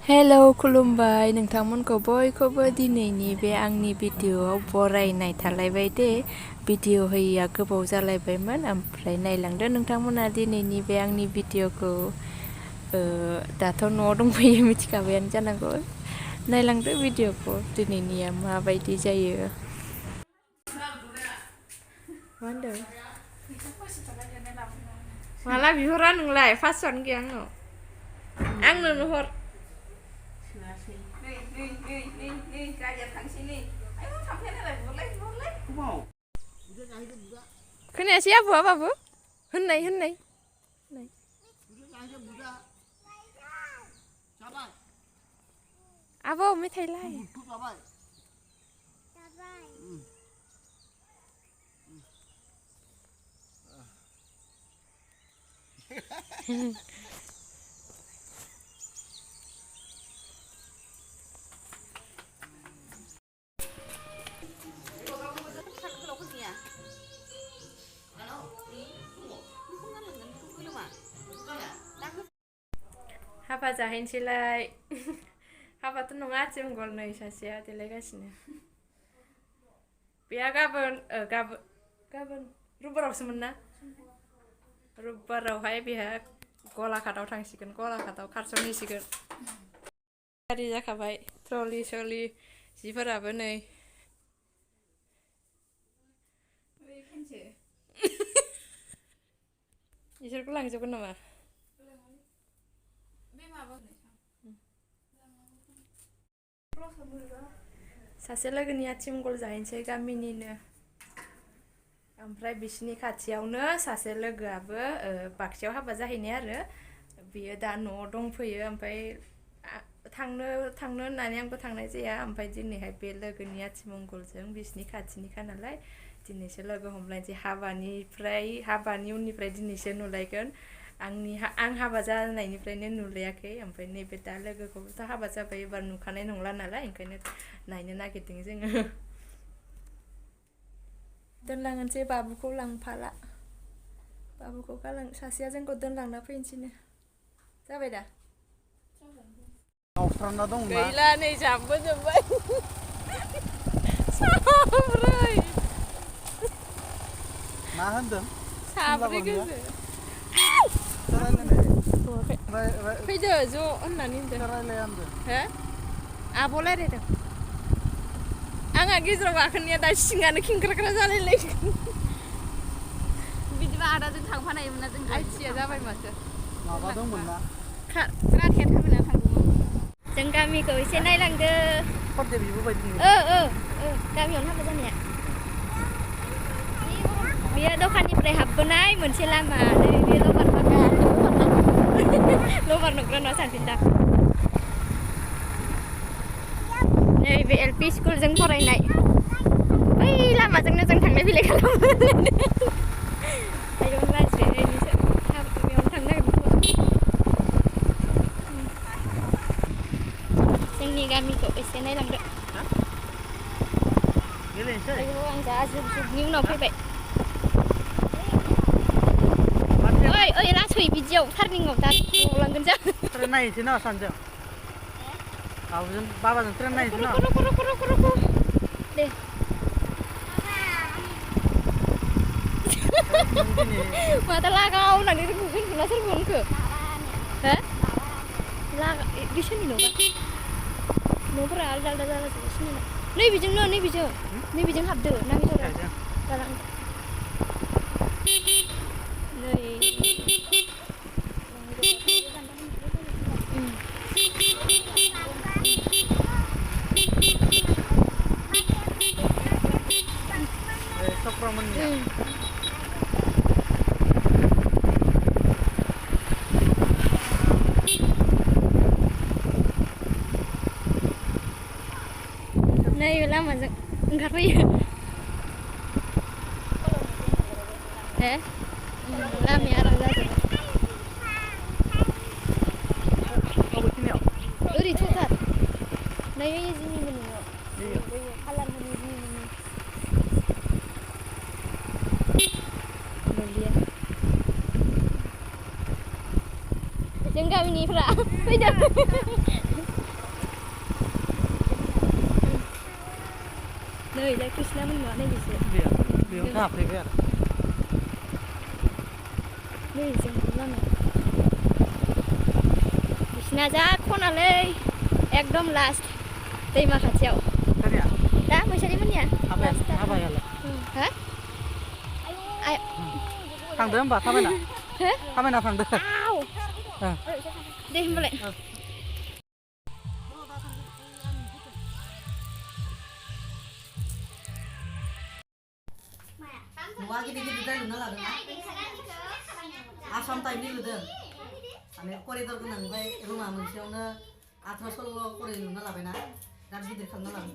Hello खुलुमबाय नोंथांमोनखौ बयखौबो दिनैनि बे आंनि भिडिअआव बरायनाय थालायबाय दे। भिडिअ होयैया गोबाव जालायबायमोन ओमफ्राय नायलांदो नोंथांमोना दिनैनि बे आंनि भिडिअखौ। दाथ' न'आव दंफैयो मिथिखाबायानो जानांगौ। नायलांदो भिडिअखौ दिनैनिया माबायदि जायो। मा होनदों? माला बिहरा नोंलाय? पासवानो गैया आंनाव। आंनोनो हर। खोनायासै आबौआ बाबु होननाय आबौ मेथाइलाय हाबा जाहैनोसैलाय। हाबाथ' नङा आथिमंगल नै सासेया देलायगासिनो। बेहा गाबोन रबिबारावसोमोन ना? रबिबारावहाय बेहा गलाघाटआव थांसिगोन। गलाघाटआव खारसनहैसिगोन। गारि जाखाबाय ट्रलि सलि जिफोराबो नै। इसोरखौ लांजोबगोन नामा? सासे लोगोनि आथिमंगल जाहैनोसै गामिनिनो। ओमफ्राय बिसिनि खाथियावनो सासे लोगोआबो बाक्सायाव हाबा जाहैनाय आरो बियो दा न'आव दंफैयो। ओमफ्राय थांनो होननानै आंबो थांनाय जाया। ओमफ्राय दिनैहाय बे लोगोनि आथिमंगलजों बिसिनि खाथिनिखा नालाय दिनैसो लोगो हमलायनोसै। हाबानि उननिफ्राय दिनैसो नुलायगोन। आं हाबा जानायनिफ्रायनो नुलायाखै। ओमफ्राय नैबे दा लोगोखौबोथ' हाबा जाबाय एबार नुखानाय नंला नालाय ओंखायनो नायनो नागिरदों जोङो। दोनलांनोसै बाबुखौ लांफाला। बाबुखौ सासेया जोंखौ दोनलांना फैनोसैनो। जाबाय दा? गैला नै जाबोजोब्बाय। साब्रै। मा होनदों? साब्रै गोजो। फैदो ज' होननानै होनदों। हो? आब' रायज्लायदों। आंहा गेजेराव गाखोनाया दा सिङानो खेंख्राख्रा जालायलायगोन। बिदिबा आदाजों थांफानायमोन ना जों आइथिया जाबाय माथो। माबा दंमोन ना? राथिया थाबायना थांदोंमोन। जों गामिखौ एसे नायलांदो। गामियावनो हाबा जानाया। बेयो दखाननिफ्राय हाबबोनाय मोनसे लामा। बे लबार नग्रा न'आ सानफिनदां। नैबे एलपि स्कुलजों फरायनाय। बै लामाजोंनो जों थांलाय फैलाय खालामो। आयौ लाजियो बेयावनो थांनो नागिरदों। जोंनि गामिखौ एसे नायलांदो। आयौ आं जा जुगनि उनाव फैबाय। ओइ लासै बिदियाव टार्निंआव दा गलांगोन जों। ट्रेन नायनोसै ना सानैजों? बाबाजों ट्रेन नायनोसै ना? दे। माथो लागाव होननानै दोनखोना सोरखौ होनखो? हो? बिसोरनि न'बा न'फोरा आलदा आलदा जालाजोबगासिनो। नैबेजों हाबदो नांगौथारा दालां। नै लामाजों ओंखारफैयो। हे? लामाया आराम जाजोब्बाय। ओरैथ'थार नै जिमिमोननि न'। खालार होनो जिमिमोननि। जों गामिनिफ्रा फैदों। ओरैजाय कृष्णा मोनना नै बिसोर बेयाव थाफैबाय आरो नै जों लामा बिसिना जा खनालै एकदम लास्ट दैमा खाथियाव सोरनिया दा मैसारिमोननिया हाबायालाय हा थांदो होमबा थाबायना हो थाबायना थांदो आव दे होमबालाय न'आ गिदिर गिदिर लुना लादों ना आसाम टाइपनि लुदों माने करिडर गोनां ओमफ्राय रुमा मोनसेयावनो 18-16 करि लुना लाबायना दा गिदिर खालामना लादों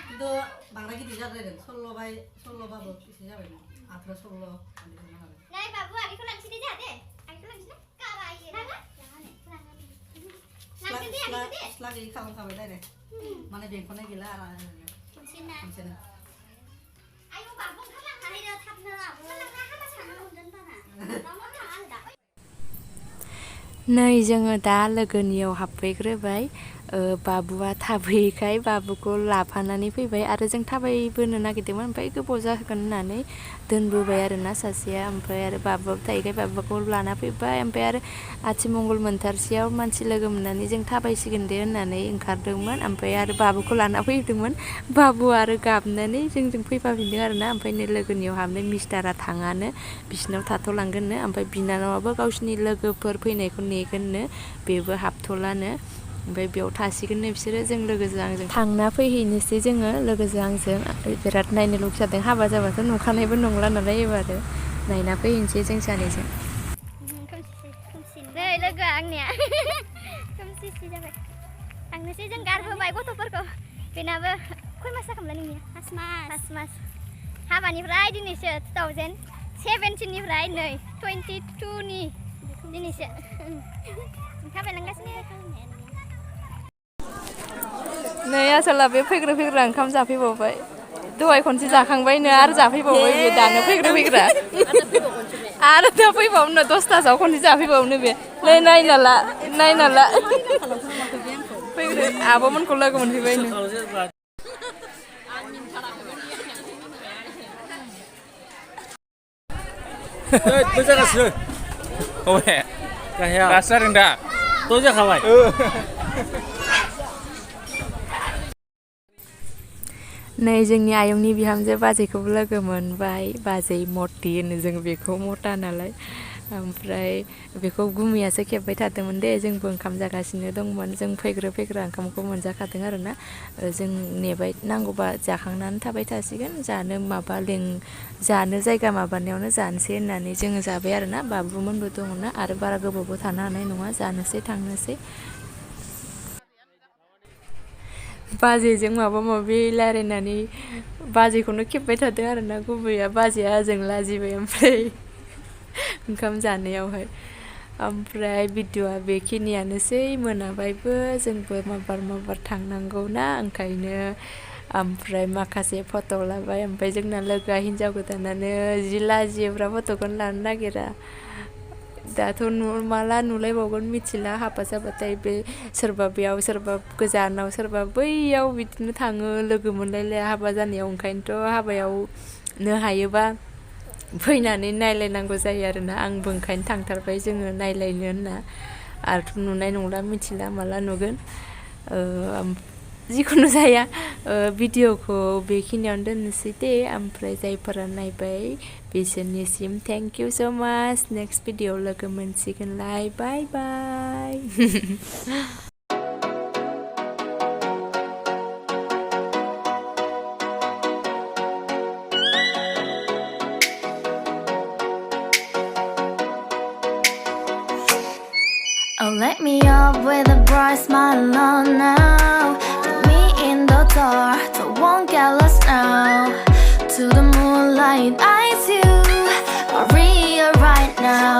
खिन्थु बांद्राय गिदिर जाद्रायदों 16बाबो एसे जाबायमोन 18-16 बायदि खालामना लादों नै बाबु आलिखौ लांसै दे जोंहा दे आलिखौ लांसै ना गाबायो सिथ्ला गैयि खालामखाबाय डाइरेक्ट माने बेंखननाय गैला आरो खनसेनो आयौ बाबु ओंखारलांखाहैनो थाबनो ओंखारलांना हाबा सानो मोनगोन बारा रावनाव थाङा आं दा नै जोङो दा लोगोनियाव हाबफैग्रोबाय बाबुआ थाबैखाय बाबुखौ लाफानानै फैबाय आरो जों थाबायबोनो नागिरदोंमोन ओमफ्राय गोबाव जागोन होननानै दोनबोबाय आरोना सासेया ओमफ्राय आरो बाबुआबो थाहैखाय बाबुखौ लाना फैबाय ओमफ्राय आरो आथिमंगल मोनथारसेयाव मानसि लोगो मोननानै जों थाबायसिगोन दे होननानै ओंखारदोंमोन ओमफ्राय आरो बाबुखौ लाना फैदोंमोन बाबुआ आरो गाबनानै जोंजों फैफाफिनदों आरोना ओमफ्राय नै लोगोनियाव हाबनाय मिस्टारा थाङानो बिसिनाव थाथ'लांगोननो ओमफ्राय बिनानावाबो गावसिनि लोगोफोर फैनायखौ नेगोननो बेबो हाबथ'लानो ओमफ्राय बेयाव थासिगोननो बिसोरो जों लोगोजों आंजों थांना फैहैनोसै जोङो लोगोजों आंजों बिराद नायनो लुगैजादों हाबा जाबाथ' नुखानायबो नंला नालाय एबारो नायना फैहैनोसै जों सानैजों नै लोगोआ आंनिया खोमसिसि जाबाय थांनोसै जों गारबोबाय गथ'फोरखौ बेनाबो खय मास जाखोमोनलाय नोंनिया 5 मास हाबानिफ्राय दिनैसो 2017निफ्राय नै 22नि दिनैसो थाबायलांगासिनो नै आसोला बे फैग्रा ओंखाम जाफैबावबाय दहाय खनसे जाखांबायनो आरो जाफैबावबाय बे दानो फैग्रा आरो दा फैबावनो 10थासोआव खनसे जाफैबावनो बे नै नायनाला फैग्रा आब'मोनखौ लोगो मोनफैबायनो 또 जागासिनो अबे गाहायाव दासो जादों दा थ' जाखाबाय नै जोंनि आयंनि बिहामजो बाजैखौबो लोगो मोनबाय बाजै मति होनो जों बेखौ मता नालाय ओमफ्राय बेखौ गुमैयासो खेबबाय थादोंमोन दे जोंबो ओंखाम जागासिनो दंमोन जों फैग्रा ओंखामखौ मोनजाखादों आरोना जों नेबाय नांगौबा जाखांनानै थाबाय थासिगोन जानो जायगा माबानायावनो जानोसै होननानै जोङो जाबाय आरोना बाबुमोनबो दङना आरो बारा गोबावबो थानो हानाय नङा जानोसै थांनोसै बाजैजों माबा माबि रायलायनानै बाजैखौनो खेबबाय थादों आरोना गुबैया बाजैया ओजों लाजिबाय ओमफ्राय ओंखाम जानायावहाय ओमफ्राय भिडिअ'आ बेखिनियानोसै मोनाबायबो जोंबो माबार थांनांगौ ना ओंखायनो ओमफ्राय माखासे फट' लाबाय ओमफ्राय जोंना लोगोआ हिन्जाव गोदानानो जि लाजियोब्रा फट'खौनो लानो नागिरा दाथ' माला नुलायबावगोन मिथिला हाबा जाबाथाय बे सोरबा बेयाव सोरबा गोजानाव सोरबा बैयाव बिदिनो थाङो लोगो मोनलायलाया हाबा जानायाव ओंखायनोथ' हाबायावनो हायोबा फैनानै नायलायनांगौ जायो आरोना आंबो ओंखायनो थांथारबाय जोङो नायलायनो होनना आरोथ' नुनाय नंला मिथिला माला नुगोन जिखुनु जाया भिडिअ'खौ बेखिनियावनो दोननोसै दे ओमफ्राय जायफोरा नायबाय बिसोरनिसिम थेंक इउ स' माच नेक्स्ट भिडिअ'आव लोगो मोनसिगोनलाय बाय बाय Oh, let me up with a bright smile on now. Put me in the dark, so won't get lost now. To the moonlight, eyes you, Maria right now.